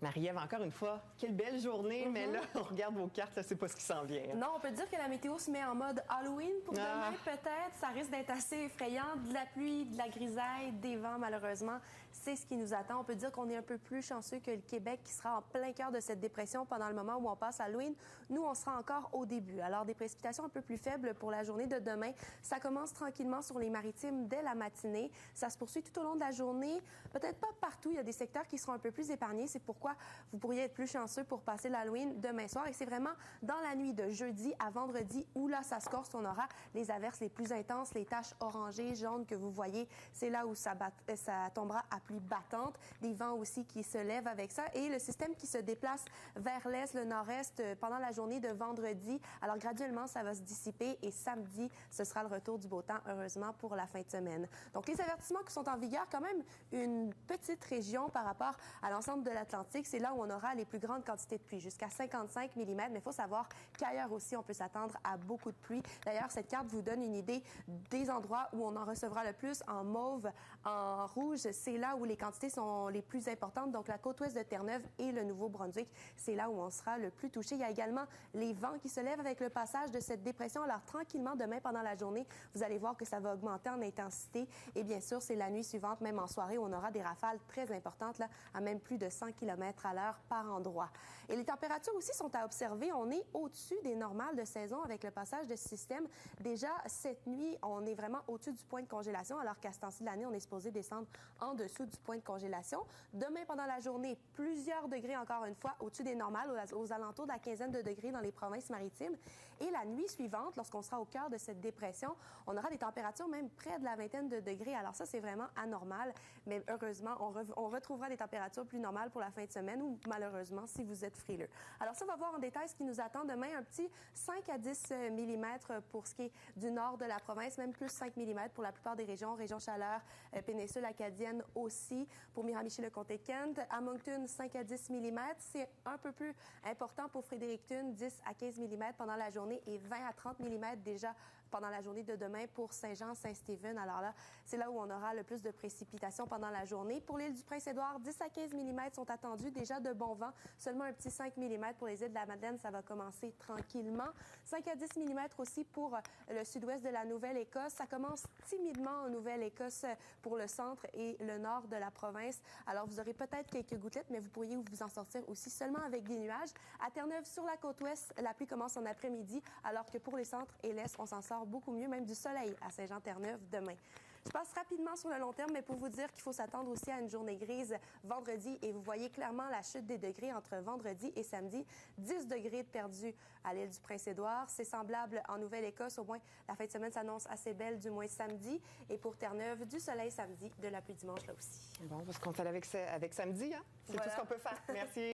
Marie-Ève, encore une fois, quelle belle journée, mais là, on regarde vos cartes, là, c'est pas ce qui s'en vient. Non, on peut dire que la météo se met en mode Halloween pour demain, peut-être. Ça risque d'être assez effrayant. De la pluie, de la grisaille, des vents, malheureusement. C'est ce qui nous attend. On peut dire qu'on est un peu plus chanceux que le Québec, qui sera en plein cœur de cette dépression pendant le moment où on passe Halloween. Nous, on sera encore au début. Alors, des précipitations un peu plus faibles pour la journée de demain. Ça commence tranquillement sur les maritimes dès la matinée. Ça se poursuit tout au long de la journée. Peut-être pas partout. Il y a des secteurs qui seront un peu plus épargnés. C'est pourquoi vous pourriez être plus chanceux pour passer l'Halloween demain soir. Et c'est vraiment dans la nuit de jeudi à vendredi où là, ça se corse. On aura les averses les plus intenses, les taches orangées, jaunes que vous voyez. C'est là où ça tombera à pluie battante. Des vents aussi qui se lèvent avec ça. Et le système qui se déplace vers l'est, le nord-est pendant la journée de vendredi. Alors graduellement, ça va se dissiper. Et samedi, ce sera le retour du beau temps, heureusement, pour la fin de semaine. Donc les avertissements qui sont en vigueur, quand même une petite région par rapport à l'ensemble de l'Atlantique. C'est là où on aura les plus grandes quantités de pluie, jusqu'à 55 mm. Mais il faut savoir qu'ailleurs aussi, on peut s'attendre à beaucoup de pluie. D'ailleurs, cette carte vous donne une idée des endroits où on en recevra le plus. En mauve, en rouge, c'est là où les quantités sont les plus importantes. Donc, la côte ouest de Terre-Neuve et le Nouveau-Brunswick, c'est là où on sera le plus touché. Il y a également les vents qui se lèvent avec le passage de cette dépression. Alors, tranquillement, demain, pendant la journée, vous allez voir que ça va augmenter en intensité. Et bien sûr, c'est la nuit suivante, même en soirée, où on aura des rafales très importantes, là, à même plus de 100 km à l'heure par endroit. Et les températures aussi sont à observer. On est au-dessus des normales de saison avec le passage de ce système. Déjà, cette nuit, on est vraiment au-dessus du point de congélation, alors qu'à ce temps-ci de l'année, on est supposé descendre en dessous du point de congélation. Demain, pendant la journée, plusieurs degrés, encore une fois, au-dessus des normales, aux alentours de la quinzaine de degrés dans les provinces maritimes. Et la nuit suivante, lorsqu'on sera au cœur de cette dépression, on aura des températures même près de la vingtaine de degrés. Alors ça, c'est vraiment anormal. Mais heureusement, on retrouvera des températures plus normales pour la fin de semaine ou malheureusement, si vous êtes frileux. Alors ça, on va voir en détail ce qui nous attend demain. Un petit 5 à 10 mm pour ce qui est du nord de la province, même plus 5 mm pour la plupart des régions. Région Chaleur, péninsule acadienne aussi. Pour Miramichi-le-Comté-Kent, à Moncton, 5 à 10 mm. C'est un peu plus important pour Fredericton, 10 à 15 mm pendant la journée et 20 à 30 mm déjà pendant la journée de demain pour Saint-Jean, Saint-Stephen. Alors là, c'est là où on aura le plus de précipitations pendant la journée. Pour l'île du Prince-Édouard, 10 à 15 mm sont attendus. Déjà de bons vents. Seulement un petit 5 mm pour les îles de la Madeleine. Ça va commencer tranquillement. 5 à 10 mm aussi pour le sud-ouest de la Nouvelle-Écosse. Ça commence timidement en Nouvelle-Écosse pour le centre et le nord de la province. Alors, vous aurez peut-être quelques gouttelettes, mais vous pourriez vous en sortir aussi seulement avec des nuages. À Terre-Neuve, sur la côte ouest, la pluie commence en après-midi, alors que pour les centres et l'est, on s'en sort beaucoup mieux, même du soleil à Saint-Jean-Terre-Neuve demain. Je passe rapidement sur le long terme, mais pour vous dire qu'il faut s'attendre aussi à une journée grise vendredi et vous voyez clairement la chute des degrés entre vendredi et samedi. 10 degrés de perdu à l'île du Prince-Édouard. C'est semblable en Nouvelle-Écosse. Au moins, la fin de semaine s'annonce assez belle, du moins samedi. Et pour Terre-Neuve, du soleil samedi, de la pluie dimanche là aussi. Bon, on va se compter avec samedi, hein? C'est tout ce qu'on peut faire. Merci.